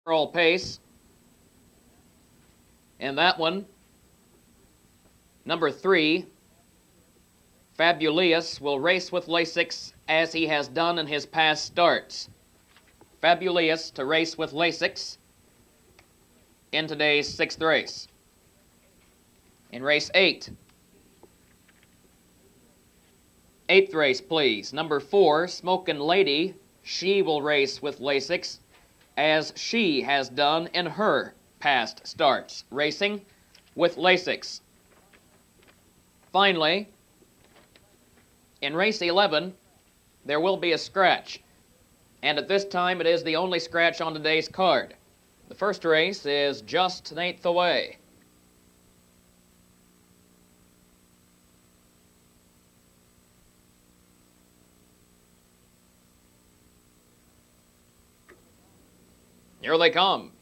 overall pace. And that one, number 3, Fabuleus, will race with Lasix as he has done in his past starts. Fabuleus to race with Lasix in today's 6th race. In race 8, 8th race, please. Number 4, Smokin' Lady, she will race with Lasix as she has done in her past starts, racing with Lasix. Finally, in race 11, there will be a scratch, and at this time it is the only scratch on today's card. The first race is just an 1/8 away. Here they come.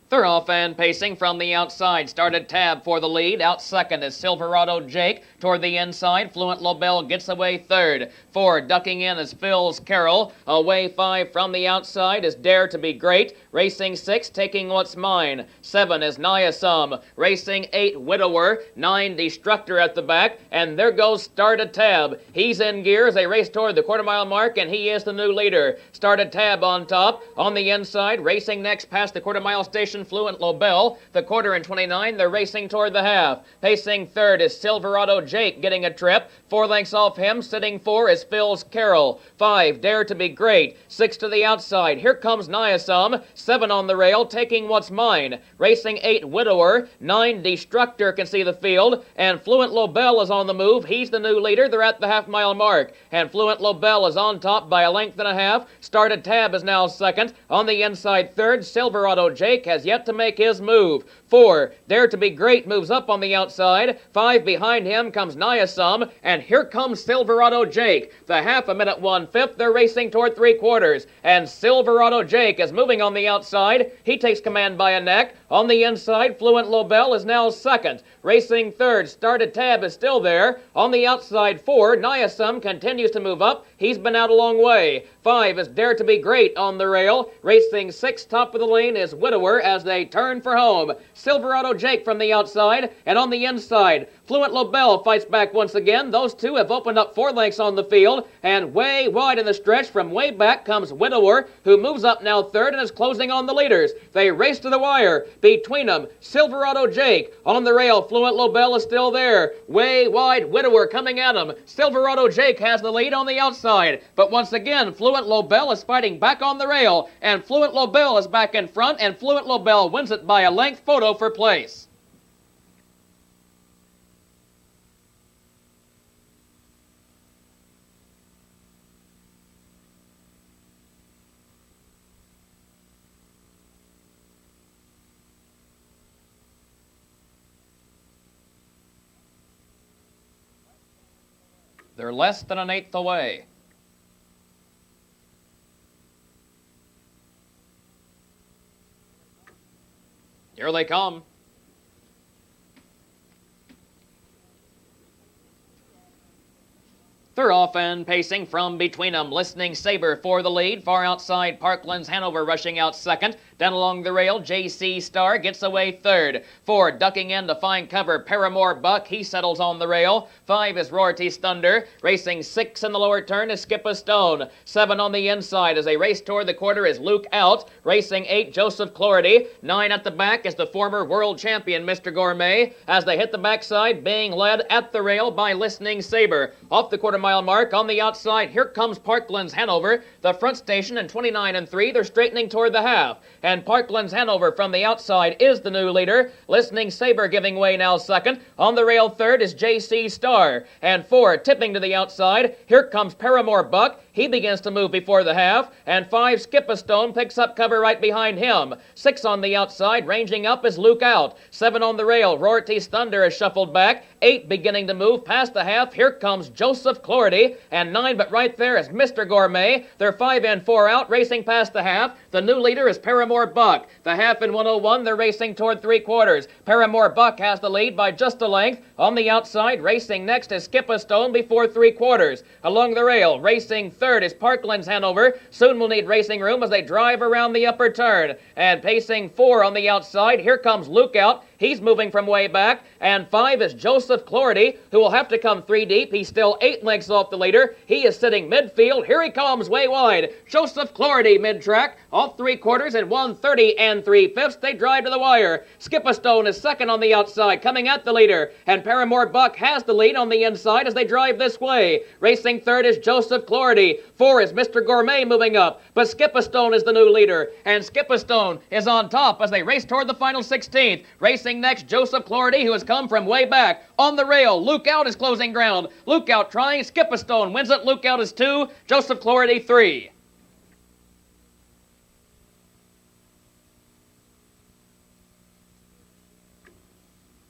They're off and pacing from the outside. Started Tab for the lead. Out second is Silverado Jake. Toward the inside, Fluent Lobel gets away third. 4 ducking in is Phil's Carroll. Away 5 from the outside is Dare to Be Great. Racing 6, Taking What's Mine. 7 is Niasum. Racing 8, Widower. 9, Destructor at the back. And there goes Started Tab. He's in gear as they race toward the quarter-mile mark, and he is the new leader. Started Tab on top. On the inside, racing next past the quarter-mile station, Fluent Lobel. The quarter and 29, they're racing toward the half. Pacing third is Silverado Jake getting a trip. 4 lengths off him. Sitting 4 is Phil's Carroll. 5, Dare to Be Great. 6 to the outside. Here comes Niasum. 7 on the rail, Taking What's Mine. Racing 8, Widower. 9, Destructor can see the field. And Fluent Lobel is on the move. He's the new leader. They're at the half-mile mark. And Fluent Lobel is on top by 1.5 lengths. Started Tab is now second. On the inside third, Silverado Jake has yet to make his move. 4, Dare to Be Great moves up on the outside. 5 behind him comes Niasum. And here comes Silverado Jake. The half a minute 1/5. They're racing toward 3/4. And Silverado Jake is moving on the outside. He takes command by a neck. On the inside, Fluent Lobel is now second. Racing third, Started Tab is still there. On the outside 4, Niasum continues to move up. He's been out a long way. 5 is Dare to Be Great on the rail. Racing 6, top of the lane is Widower as they turn for home. Silverado Jake from the outside, and on the inside, Fluent Lobel fights back once again. Those two have opened up 4 lengths on the field, and way wide in the stretch from way back comes Widower, who moves up now third and is closing on the leaders. They race to the wire. Between them, Silverado Jake. On the rail, Fluent Lobel is still there. Way wide, Widower coming at him. Silverado Jake has the lead on the outside, but once again, Fluent Lobel is fighting back on the rail, and Fluent Lobel is back in front, and Fluent Lobel wins it by a length. Photo for place. They're less than an 1/8 away. Here they come. They're off and pacing from between them. Listening Saber for the lead. Far outside, Parkland's Hanover rushing out second. Down along the rail, JC Star gets away third. 4 ducking in to find cover, Paramore Buck. He settles on the rail. 5 is Rority's Thunder. Racing 6 in the lower turn is Skip a Stone. 7 on the inside as they race toward the quarter is Luke Out. Racing 8, Joseph Clority. 9 at the back is the former world champion, Mr. Gourmet, as they hit the backside, being led at the rail by Listening Saber. Off the quarter-mile mark on the outside, here comes Parkland's Hanover. The front station in 29 and 3, they're straightening toward the half. And Parkland's Hanover from the outside is the new leader. Listening Saber giving way now second. On the rail third is JC Star. And 4 tipping to the outside. Here comes Paramore Buck. He begins to move before the half. And 5 Skip a Stone picks up cover right behind him. 6 on the outside, ranging up is Luke Out. 7 on the rail, Rority's Thunder is shuffled back. 8 beginning to move past the half. Here comes Joseph Clority. And 9, but right there is Mr. Gourmet. They're 5 and 4 out, racing past the half. The new leader is Paramore Buck. The half in 101, they're racing toward 3/4. Paramore Buck has the lead by just a length. On the outside, racing next is Skip a Stone before 3/4. Along the rail, racing third is Parkland's Hanover. Soon will need racing room as they drive around the upper turn. And pacing 4 on the outside, here comes Lookout. He's moving from way back. And 5 is Joseph Clordy, who will have to come 3 deep. He's still 8 lengths off the leader. He is sitting midfield. Here he comes way wide. Joseph Clordy mid-track, off 3/4 and 1:30 3/5. They drive to the wire. Skip-a-Stone is second on the outside, coming at the leader. And Paramore Buck has the lead on the inside as they drive this way. Racing third is Joseph Clordy. 4 is Mr. Gourmet moving up. But Skip-a-Stone is the new leader. And Skip-a-Stone is on top as they race toward the final 16th. Racing next, Joseph Clordy, who has come from way back. On the rail, Lookout is closing ground. Lookout trying. Skip-a-Stone wins it. Lookout is 2. Joseph Clordy 3.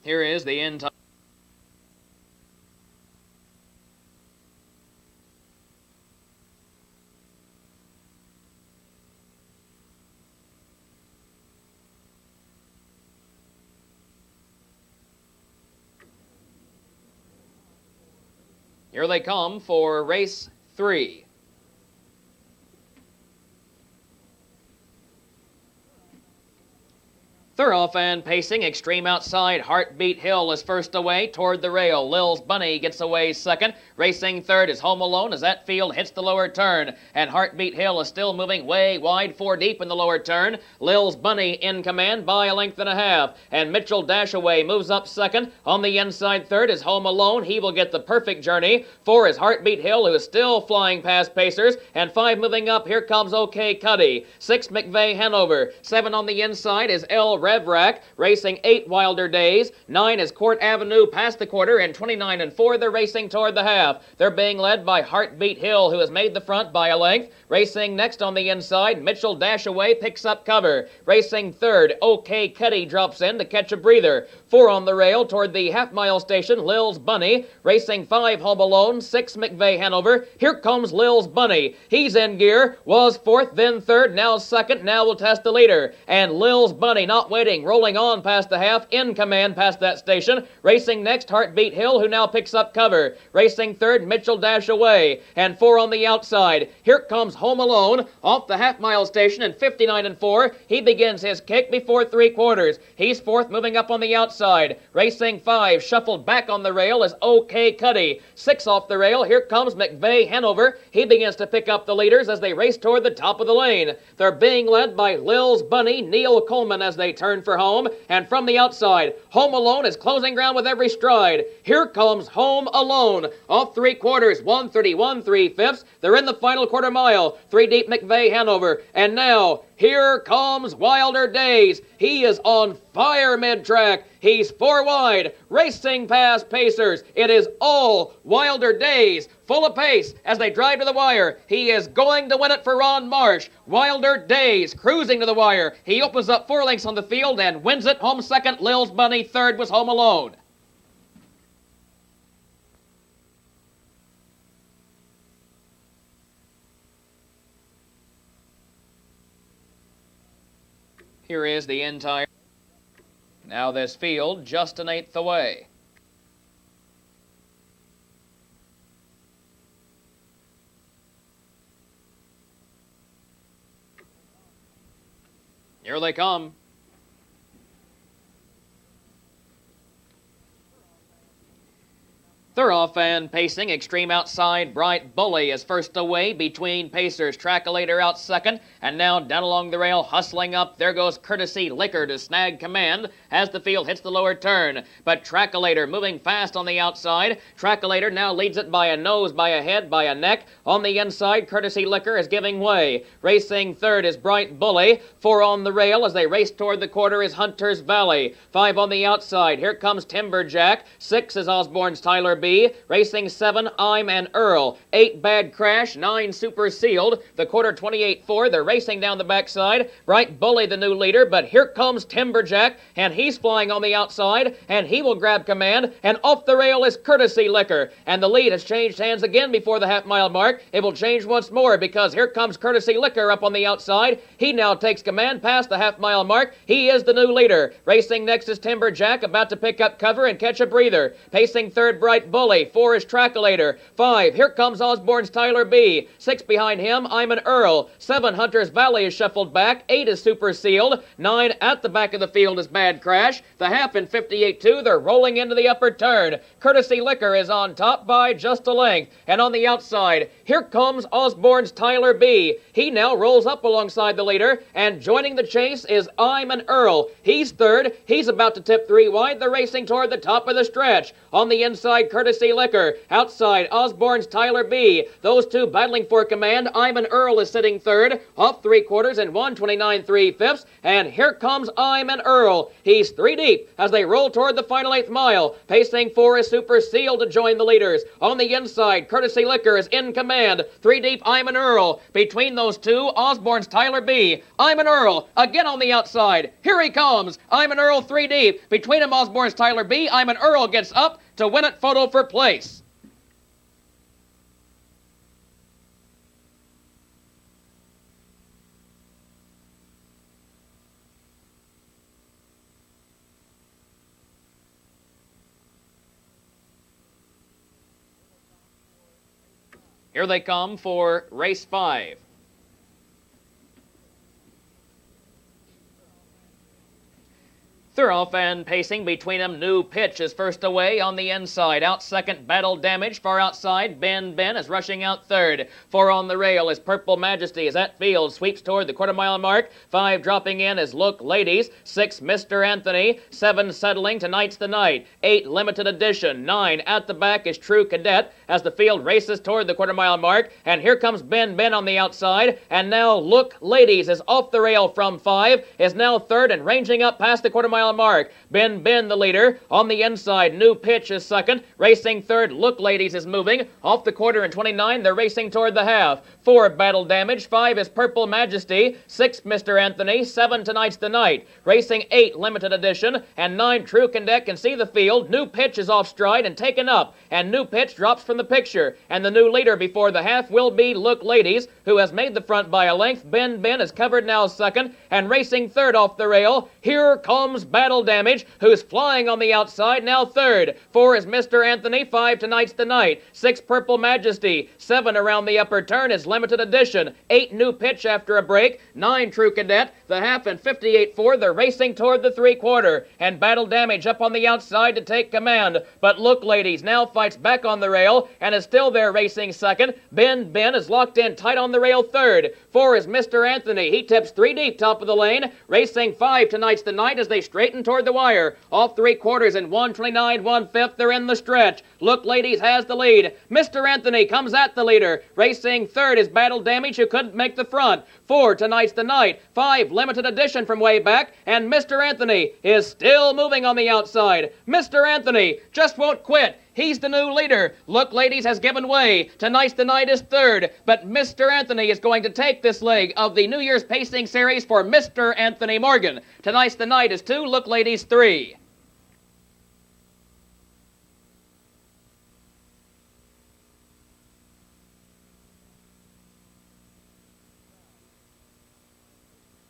Here is the end time. Here they come for race 3. Thorough and pacing, extreme outside. Heartbeat Hill is first away toward the rail. Lil's Bunny gets away second. Racing third is Home Alone as that field hits the lower turn. And Heartbeat Hill is still moving way wide, 4 deep in the lower turn. Lil's Bunny in command by a length and a half. And Mitchell Dashaway moves up second. On the inside third is Home Alone. He will get the perfect journey. 4 is Heartbeat Hill, who is still flying past pacers. And 5 moving up, here comes OK Cuddy. 6 McVeigh Hanover. 7 on the inside is El Revrack. Racing 8 Wilder Days. 9 is Court Avenue past the quarter, and 29 and 4 they're racing toward the half. They're being led by Heartbeat Hill, who has made the front by a length. Racing next on the inside, Mitchell Dashaway picks up cover. Racing third, OK Cuddy drops in to catch a breather. 4 on the rail toward the half-mile station, Lil's Bunny. Racing 5 Home Alone, 6 McVeigh Hanover. Here comes Lil's Bunny. He's in gear, was 4th, then 3rd, now 2nd, now will test the leader. And Lil's Bunny not waiting, rolling on past the half, in command past that station. Racing next, Heartbeat Hill, who now picks up cover. Racing third, Mitchell Dashaway. And 4 on the outside. Here comes Home Alone off the half-mile station in 59 and 4. He begins his kick before 3/4. He's 4th, moving up on the outside. Racing 5, shuffled back on the rail is OK Cuddy. 6 off the rail. Here comes McVeigh Hanover. He begins to pick up the leaders as they race toward the top of the lane. They're being led by Lil's Bunny, Neil Coleman as they turn for home. And from the outside, Home Alone is closing ground with every stride. Here comes Home Alone. Off 3/4, 1:31 3/5. They're in the final quarter mile. 3 deep McVeigh Hanover. And now, here comes Wilder Days. He is on fire mid-track. He's 4 wide, racing past pacers. It is all Wilder Days, full of pace as they drive to the wire. He is going to win it for Ron Marsh. Wilder Days cruising to the wire. He opens up 4 lengths on the field and wins it. Home second, Lil's Bunny. Third was Home Alone. Here is the entire. Now this field just an 1/8 away. Here they come. Thorough and pacing, extreme outside, Bright Bully is first away between pacers. Trackalator out second, and now down along the rail, hustling up. There goes Courtesy Liquor to snag command as the field hits the lower turn. But Trackalator moving fast on the outside. Trackalator now leads it by a nose, by a head, by a neck. On the inside, Courtesy Liquor is giving way. Racing third is Bright Bully. 4 on the rail as they race toward the quarter is Hunter's Valley. 5 on the outside. Here comes Timberjack. 6 is Osborne's Tyler B. Racing 7, I'm and Earl. 8, Bad Crash. 9, Super Sealed. The quarter 28-4. They're racing down the backside. Bright Bully the new leader, but here comes Timberjack, and he's flying on the outside, and he will grab command, and off the rail is Courtesy Liquor. And the lead has changed hands again before the half-mile mark. It will change once more because here comes Courtesy Liquor up on the outside. He now takes command past the half-mile mark. He is the new leader. Racing next is Timberjack, about to pick up cover and catch a breather. Pacing third, Bright Bully. 4 is Trackolator. 5, here comes Osborne's Tyler B. 6 behind him, I'm an Earl. 7, Hunter's Valley is shuffled back. 8 is Super Sealed. 9, at the back of the field is Bad Crash. The half in 58-2, they're rolling into the upper turn. Courtesy Liquor is on top by just a length. And on the outside, here comes Osborne's Tyler B. He now rolls up alongside the leader, and joining the chase is I'm an Earl. He's third. He's about to tip 3 wide. They're racing toward the top of the stretch. On the inside, Courtesy Liquor. Outside, Osborne's Tyler B. Those two battling for command. I'm an Earl is sitting third. Off 3/4 and 1:29 3/5. And here comes I'm an Earl. He's 3 deep as they roll toward the final 8th mile. Pacing 4 is Super Sealed to join the leaders. On the inside, Courtesy Liquor is in command. 3 deep, I'm an Earl. Between those two, Osborne's Tyler B. I'm an Earl. Again on the outside. Here he comes. I'm an Earl 3 deep. Between him, Osborne's Tyler B. I'm an Earl gets up to win it photo for place. Here they come for race 5. Thorough and pacing between them. New Pitch is first away on the inside. Out second, Battle Damage. Far outside, Ben is rushing out third. 4 on the rail is Purple Majesty as that field sweeps toward the quarter-mile mark. 5 dropping in is Look Ladies. 6, Mr. Anthony. 7 settling, Tonight's the Night. 8, Limited Edition. 9 at the back is True Cadet as the field races toward the quarter-mile mark. And here comes Ben on the outside. And now Look Ladies is off the rail from 5, is now third and ranging up past the quarter-mile mark. Ben the leader. On the inside, New Pitch is second. Racing third, Look Ladies is moving. Off the quarter and 29, they're racing toward the half. 4, Battle Damage. 5 is Purple Majesty. 6, Mr. Anthony. 7, Tonight's the Night. Racing 8, Limited Edition. And 9, True Cadet can see the field. New Pitch is off stride and taken up. And New Pitch drops from the picture. And the new leader before the half will be Look Ladies, who has made the front by a length. Ben is covered now second. And racing third off the rail, here comes Battle Damage, who's flying on the outside, now third. 4 is Mr. Anthony. 5, Tonight's the Night. 6, Purple Majesty. 7 around the upper turn is Limited Edition. 8, New Pitch after a break. 9, True Cadet. The half and 58-4, they're racing toward the 3/4. And Battle Damage up on the outside to take command. But Look Ladies now fights back on the rail and is still there racing second. Ben is locked in tight on the rail third. 4 is Mr. Anthony. He tips 3 deep top of the lane. Racing 5, Tonight's the Night as they straighten toward the wire. Off 3/4 and 1:29 1/5, they're in the stretch. Look Ladies has the lead. Mr. Anthony comes at the leader. Racing third is Battle Damage, who couldn't make the front. 4, Tonight's the Night. 5, Limited Edition from way back. And Mr. Anthony is still moving on the outside. Mr. Anthony just won't quit. He's the new leader. Look Ladies has given way. Tonight's the Night is third. But Mr. Anthony is going to take this leg of the New Year's Pacing Series for Mr. Anthony Morgan. Tonight's the Night is 2, Look Ladies 3.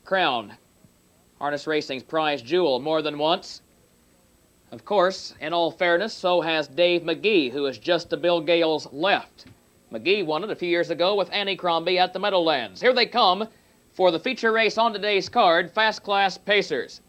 Crown, harness racing's prize jewel more than once. Of course, in all fairness, so has Dave McGee, who is just to Bill Gale's left. McGee won it a few years ago with Annie Crombie at the Meadowlands. Here they come for the feature race on today's card, Fast Class Pacers.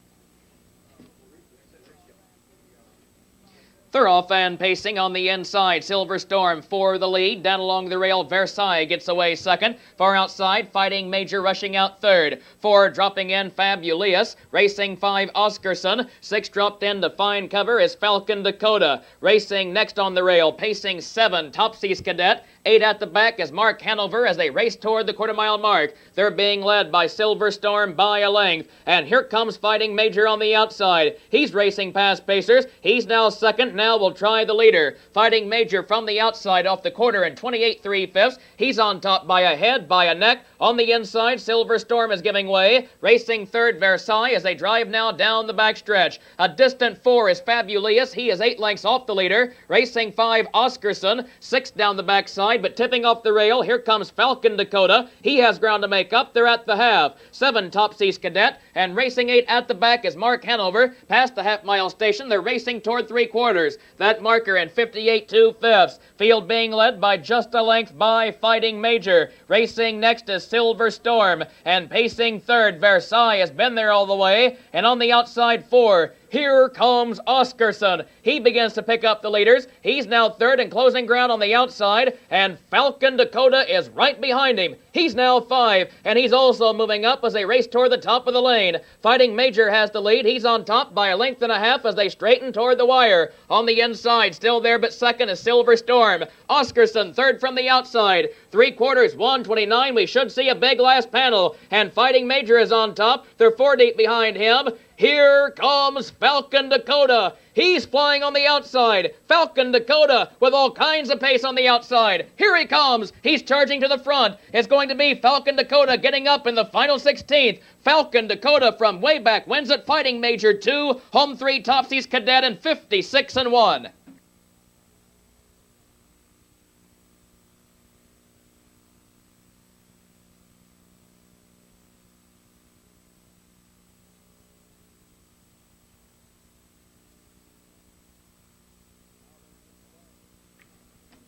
Thorough and pacing on the inside. Silver Storm for the lead. Down along the rail, Versailles gets away second. Far outside, Fighting Major rushing out third. 4 dropping in, Fabuleus. Racing 5, Oscarson. 6 dropped in to fine cover is Falcon Dakota. Racing next on the rail, pacing 7, Topsy's Cadet. 8 at the back is Mark Hanover as they race toward the quarter-mile mark. They're being led by Silver Storm by a length. And here comes Fighting Major on the outside. He's racing past Pacers. He's now second. Now will try the leader. Fighting Major from the outside off the quarter in 28 3/5. He's on top by a head, by a neck. On the inside, Silver Storm is giving way. Racing third, Versailles as they drive now down the backstretch. A distant 4 is Fabuleus. He is 8 lengths off the leader. Racing 5, Oscarson. 6 down the backside. outside, but tipping off the rail. Here comes Falcon Dakota. He has ground to make up. They're at the half. 7 Topsy's Cadet, and racing 8 at the back is Mark Hanover. Past the half-mile station, they're racing toward 3/4. That marker in 58 2/5. Field being led by just a length by Fighting Major. Racing next is Silver Storm, and pacing third, Versailles has been there all the way, and on the outside 4, here comes Oscarson. He begins to pick up the leaders. He's now third and closing ground on the outside, and Falcon Dakota is right behind him. He's now 5, and he's also moving up as they race toward the top of the lane. Fighting Major has the lead. He's on top by a length and a half as they straighten toward the wire. On the inside, still there but second is Silver Storm. Oscarson third from the outside. 3/4, 1:29. We should see a big last panel, and Fighting Major is on top. They're 4 deep behind him. Here comes Falcon Dakota. He's flying on the outside. Falcon Dakota with all kinds of pace on the outside. Here he comes. He's charging to the front. It's going to be Falcon Dakota getting up in the final 16th. Falcon Dakota from way back wins at Fighting Major 2, home 3 Topsy's Cadet, and 56-1.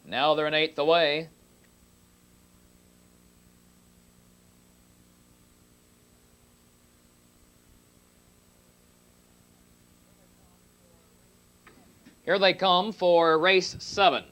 Now they're an 8th away. Here they come for race 7.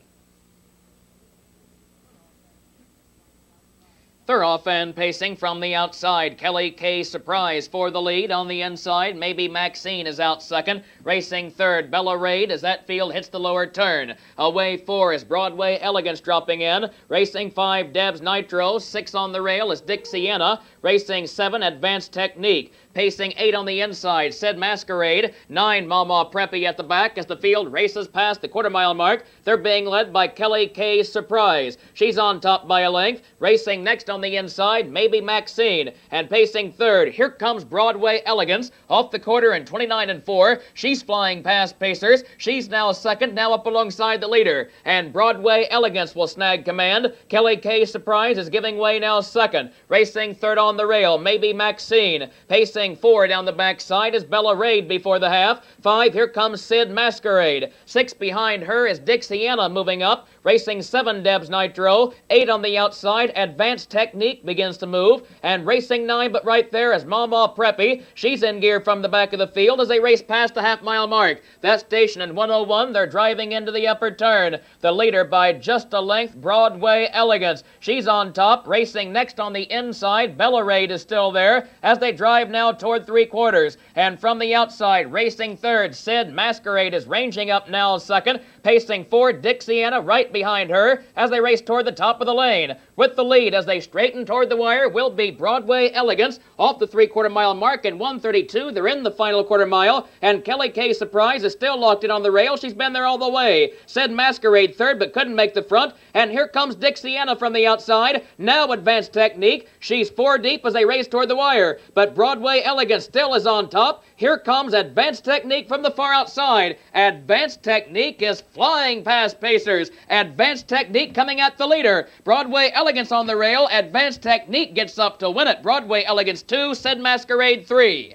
They're off and pacing from the outside. Kelly K. Surprise for the lead. On the inside, maybe Maxine is out second. Racing third, Bella Raid as that field hits the lower turn. Away 4 is Broadway Elegance dropping in. Racing 5, Debs Nitro. 6 on the rail is Dick Sienna. Racing 7, Advanced Technique. Pacing 8 on the inside, Said Masquerade. 9, Mama Preppy at the back as the field races past the quarter-mile mark. They're being led by Kelly K. Surprise. She's on top by a length. Racing next on the inside, maybe Maxine. And pacing third, here comes Broadway Elegance. Off the quarter in 29-4. She's flying past pacers. She's now second, now up alongside the leader. And Broadway Elegance will snag command. Kelly K. Surprise is giving way now second. Racing third on the rail, maybe Maxine. Pacing 4 down the backside is Bella Raid before the half. 5, here comes Sid Masquerade. 6 behind her is Dick Sienna moving up. Racing 7, Debs Nitro. 8 on the outside, Advanced Technique begins to move. And racing 9, but right there is Mama Preppy. She's in gear from the back of the field as they race past the half-mile mark. That station in 101, they're driving into the upper turn. The leader by just a length, Broadway Elegance. She's on top. Racing next on the inside, Bella Raid is still there as they drive now toward 3/4. And from the outside, racing third, Sid Masquerade is ranging up now second. Pacing 4, Dick Sienna right behind her as they race toward the top of the lane. With the lead as they straighten toward the wire will be Broadway Elegance off the 3/4-mile mark in 1:32. They're in the final quarter mile, and Kelly K. Surprise is still locked in on the rail. She's been there all the way. Sid Masquerade third but couldn't make the front, and here comes Dick Sienna from the outside. Now Advanced Technique. She's 4 deep as they race toward the wire, but Broadway Elegance still is on top. Here comes Advanced Technique from the far outside. Advanced Technique is flying past pacers. Advanced Technique coming at the leader. Broadway Elegance on the rail. Advanced Technique gets up to win it. Broadway Elegance 2, Sid Masquerade 3.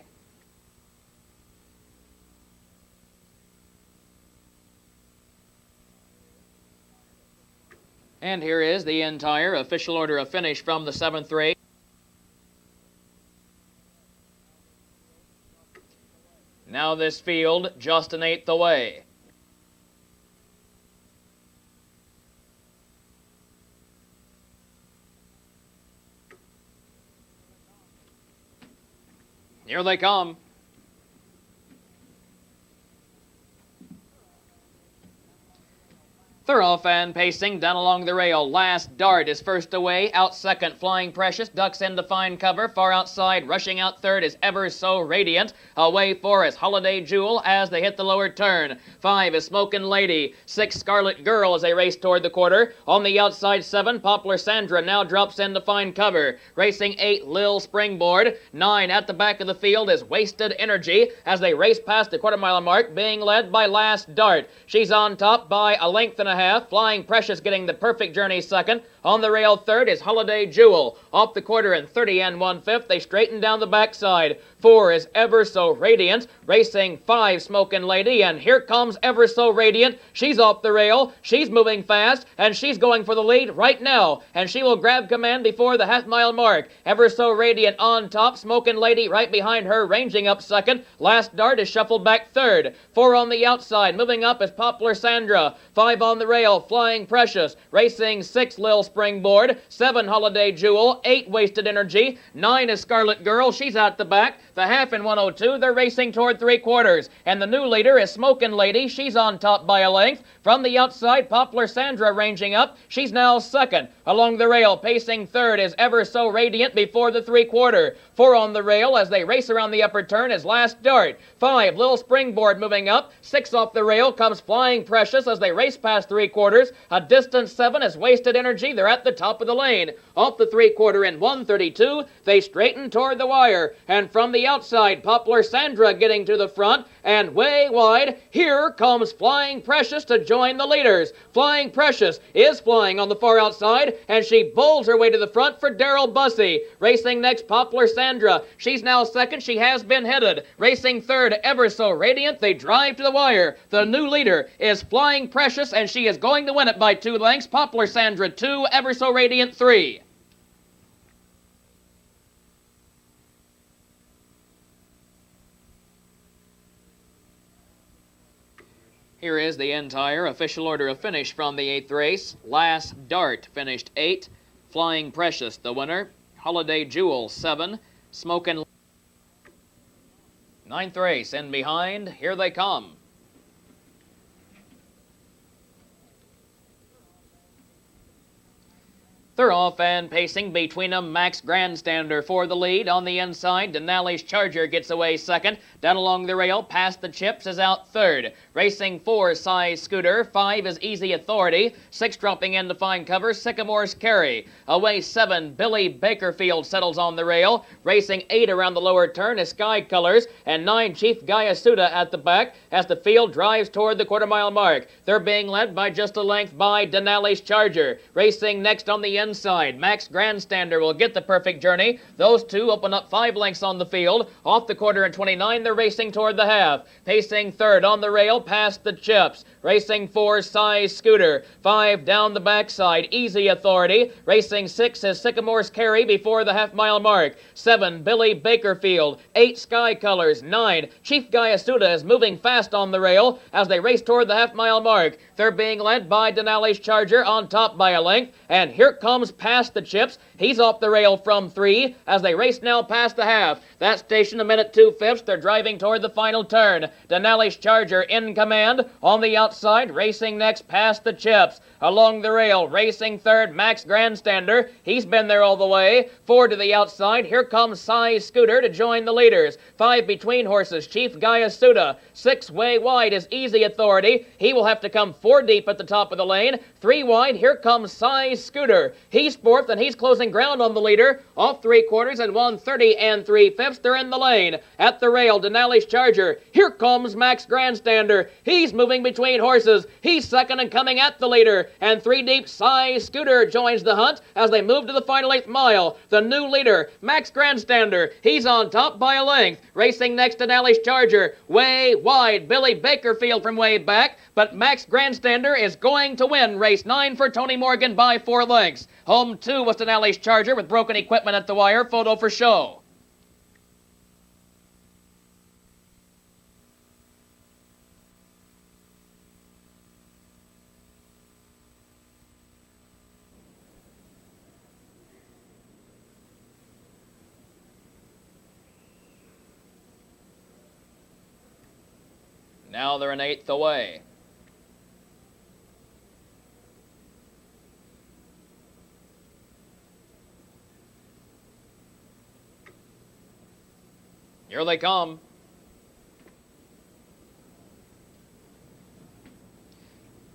And here is the entire official order of finish from the 7th race. Now this field just an 8th away. Here they come. They're off and pacing down along the rail. Last Dart is first away. Out second, Flying Precious ducks into fine cover. Far outside, rushing out third is Ever So Radiant. Away 4 is Holiday Jewel as they hit the lower turn. 5 is Smokin' Lady. 6 Scarlet Girl as they race toward the quarter. On the outside 7, Poplar Sandra now drops into fine cover. Racing 8, Lil Springboard. 9 at the back of the field is Wasted Energy as they race past the quarter-mile mark, being led by Last Dart. She's on top by a length and a half. Flying Precious getting the perfect journey second. On the rail third is Holiday Jewel. Off the quarter in 30 1/5. They straighten down the backside. 4 is Ever So Radiant. Racing 5, Smokin' Lady. And here comes Ever So Radiant. She's off the rail. She's moving fast. And she's going for the lead right now. And she will grab command before the half-mile mark. Ever So Radiant on top. Smokin' Lady right behind her, ranging up second. Last Dart is shuffled back third. 4 on the outside. Moving up is Poplar Sandra. 5 on the rail. Flying Precious. Racing 6, Lil Springboard. 7, Holiday Jewel. 8, Wasted Energy. 9 is Scarlet Girl. She's out the back. The half in 102. They're racing toward 3/4. And the new leader is Smokin' Lady. She's on top by a length. From the outside, Poplar Sandra ranging up. She's now second. Along the rail, pacing third is Ever So Radiant before the 3/4. 4 on the rail as they race around the upper turn is Last Dart. 5, Lil Springboard moving up. 6 off the rail comes Flying Precious as they race past 3/4. A distant 7 is Wasted Energy. They're at the top of the lane. Off the 3/4 in 132, they straighten toward the wire. And from the outside, Poplar Sandra getting to the front. And way wide, here comes Flying Precious to join the leaders. Flying Precious is flying on the far outside, and she bowls her way to the front for Daryl Bussey. Racing next, Poplar Sandra. She's now second. She has been headed. Racing third, Ever So Radiant. They drive to the wire. The new leader is Flying Precious, and she is going to win it by 2 lengths. Poplar Sandra 2, Ever So Radiant 3. Here is the entire official order of finish from the 8th race. Last Dart finished 8. Flying Precious the winner. Holiday Jewel 7. Smokin' 9th race in behind. Here they come. They're off and pacing between them. Max Grandstander for the lead. On the inside, Denali's Charger gets away second. Down along the rail, past the chips, is out third. Racing 4, Size Scooter. 5 is Easy Authority. 6 dropping in to find cover, Sycamore's Carry. Away 7, Billy Bakerfield settles on the rail. Racing 8 around the lower turn is Sky Colors. And 9, Chief Gayasuda at the back as the field drives toward the quarter-mile mark. They're being led by just a length by Denali's Charger. Racing next on the inside, Max Grandstander will get the perfect journey. Those two open up 5 lengths on the field. Off the quarter in 29, they're racing toward the half. Pacing third on the rail, past the chips. Racing 4, Size Scooter. 5 down the backside, Easy Authority. Racing 6 is Sycamore's Carry before the half-mile mark. 7, Billy Bakerfield. 8, Sky Colors. 9, Chief Gayasuda is moving fast on the rail as they race toward the half-mile mark. They're being led by Denali's Charger on top by a length. And here comes past the chips. He's off the rail from 3 as they race now past the half. That station a minute 2/5. They're driving toward the final turn. Denali's Charger in command. On the outside, racing next past the chips. Along the rail, racing third, Max Grandstander. He's been there all the way. 4 to the outside. Here comes Size Scooter to join the leaders. 5 between horses, Chief Gayasuda. 6 way wide is Easy Authority. He will have to come 4 deep at the top of the lane. 3 wide, here comes Size Scooter. He's fourth and he's closing ground on the leader. Off 3/4 and 130 3/5. They're in the lane. At the rail, Denali's Charger. Here comes Max Grandstander. He's moving between horses. He's second and coming at the leader. And 3 deep, Size Scooter joins the hunt as they move to the final 8th mile. The new leader, Max Grandstander. He's on top by a length. Racing next to Denali's Charger. Way wide, Billy Bakerfield from way back. But Max Grandstander is going to win race 9 for Tony Morgan by 4 lengths. Home 2 was Denali's Charger with broken equipment at the wire. Photo for show. Now they're an 8th away. Here they come.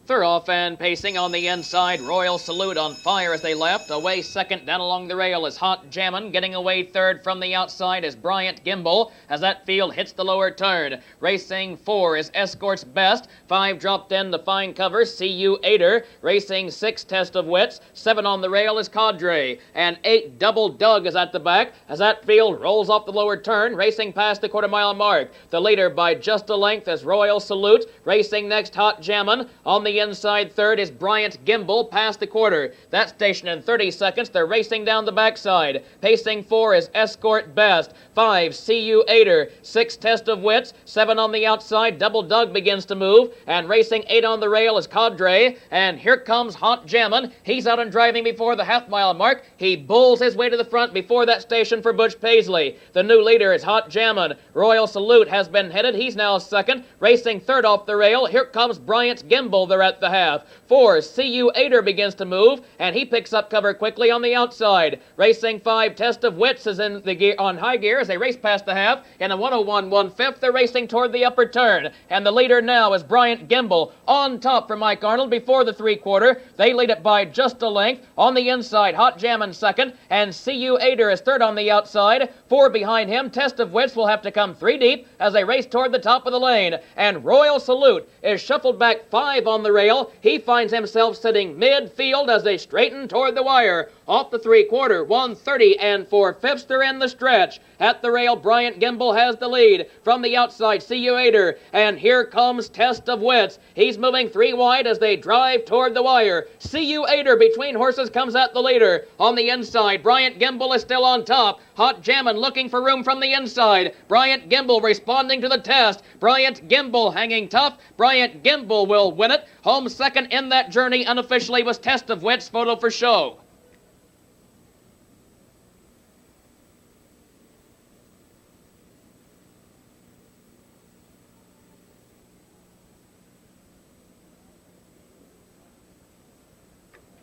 Thorough and pacing on the inside. Royal Salute on fire as they left. Away second down along the rail is Hot Jammin'. Getting away third from the outside is Bryant Gimbal as that field hits the lower turn. Racing 4 is Escort's Best. 5 dropped in the fine cover. CU Aider. Racing 6 Test of Wits. 7 on the rail is Cadre. And 8 Double Doug is at the back as that field rolls off the lower turn. Racing past the quarter-mile mark. The leader by just a length is Royal Salute. Racing next Hot Jammin'. On the inside third is Bryant Gimbal past the quarter. That station in 30 seconds. They're racing down the backside. Pacing 4 is Escort Best. 5 CU Aider. 6 Test of Wits. 7 on the outside. Double Doug begins to move. And racing 8 on the rail is Cadre. And here comes Hot Jammin'. He's out and driving before the half-mile mark. He bulls his way to the front before that station for Butch Paisley. The new leader is Hot Jammin'. Royal Salute has been headed. He's now second. Racing third off the rail. Here comes Bryant Gimbal. They're at the half. 4 CU Aider begins to move, and he picks up cover quickly on the outside. Racing 5 Test of Wits is in the gear on high gear as they race past the half. In a 101 1/5, they're racing toward the upper turn. And the leader now is Bryant Gimbal on top for Mike Arnold before the three-quarter. They lead it by just a length. On the inside, Hot Jammin' second, and CU Aider is third on the outside. 4 behind him. Test of Wits will have to come 3 deep as they race toward the top of the lane. And Royal Salute is shuffled back 5 on the rail. He finds himself sitting midfield as they straighten toward the wire. Off the three-quarter, 1:30 and 4/5 they're in the stretch. At the rail, Bryant Gimbal has the lead. From the outside, CU Aider, and here comes Test of Wits. He's moving 3 wide as they drive toward the wire. CU Aider between horses comes at the leader. On the inside, Bryant Gimbal is still on top. Hot Jammin' looking for room from the inside. Bryant Gimbal responding to the test. Bryant Gimbal hanging tough. Bryant Gimbal will win it. Home second in that journey unofficially was Test of Wits, photo for show.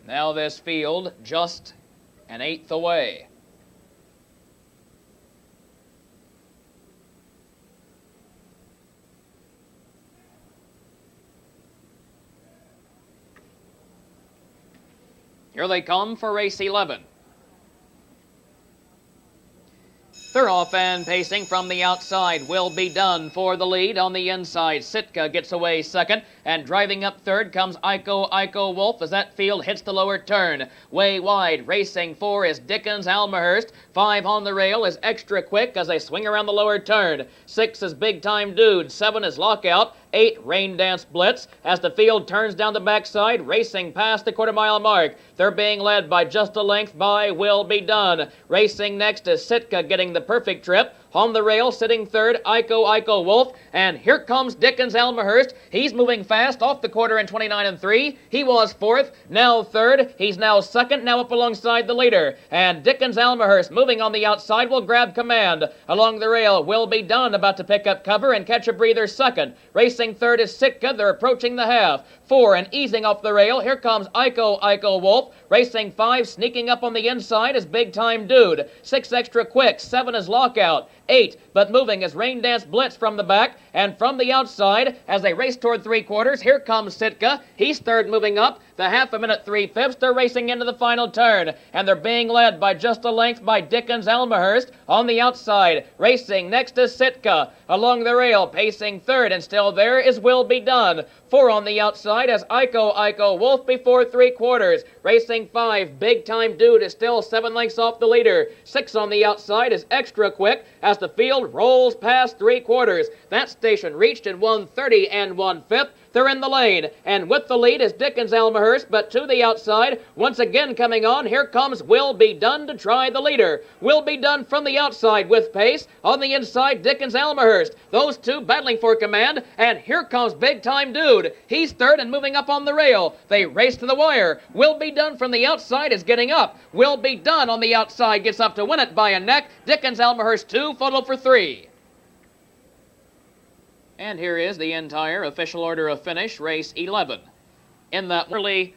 Now this field just an 1/8 away. Here they come for race 11. Thorough and pacing from the outside will be done for the lead. On the inside, Sitka gets away second, and driving up third comes Iko Wolf as that field hits the lower turn. Way wide, racing 4 is Dickens Almahurst. 5 on the rail is Extra Quick as they swing around the lower turn. 6 is Big Time Dude. 7 is Lockout. 8 Rain Dance Blitz as the field turns down the backside, racing past the quarter-mile mark. They're being led by just a length by Will Be Done. Racing next is Sitka getting the perfect trip. On the rail, sitting third, Iko Wolf. And here comes Dickens Almahurst. He's moving fast off the quarter in 29 3. He was fourth, now third. He's now second, now up alongside the leader. And Dickens Almahurst moving on the outside will grab command. Along the rail, Will Be Done about to pick up cover and catch a breather second. Racing third is Sitka. They're approaching the half. 4 and easing off the rail. Here comes Iko Wolf. Racing 5, sneaking up on the inside is Big Time Dude. 6 Extra Quick. 7 is Lockout. 8, but moving is Rain Dance Blitz from the back. And from the outside, as they race toward three-quarters, here comes Sitka. He's third moving up. The half a minute 3/5, they're racing into the final turn. And they're being led by just a length by Dickens Almahurst. On the outside, racing next to Sitka. Along the rail, pacing third, and still there is Will Be Done. 4 on the outside as Iko Wolf before three-quarters. Racing 5, Big Time Dude is still 7 lengths off the leader. 6 on the outside is Extra Quick as the field rolls past three-quarters. That station reached in 1:30 and 1/5. They're in the lane, and with the lead is Dickens Almahurst, but to the outside, once again coming on, here comes Will Be Done to try the leader. Will Be Done from the outside with pace. On the inside, Dickens Almahurst. Those two battling for command, and here comes Big Time Dude. He's third and moving up on the rail. They race to the wire. Will Be Done from the outside is getting up. Will Be Done on the outside gets up to win it by a neck. Dickens Almahurst 2, photo for 3. And here is the entire official order of finish, race 11. In that early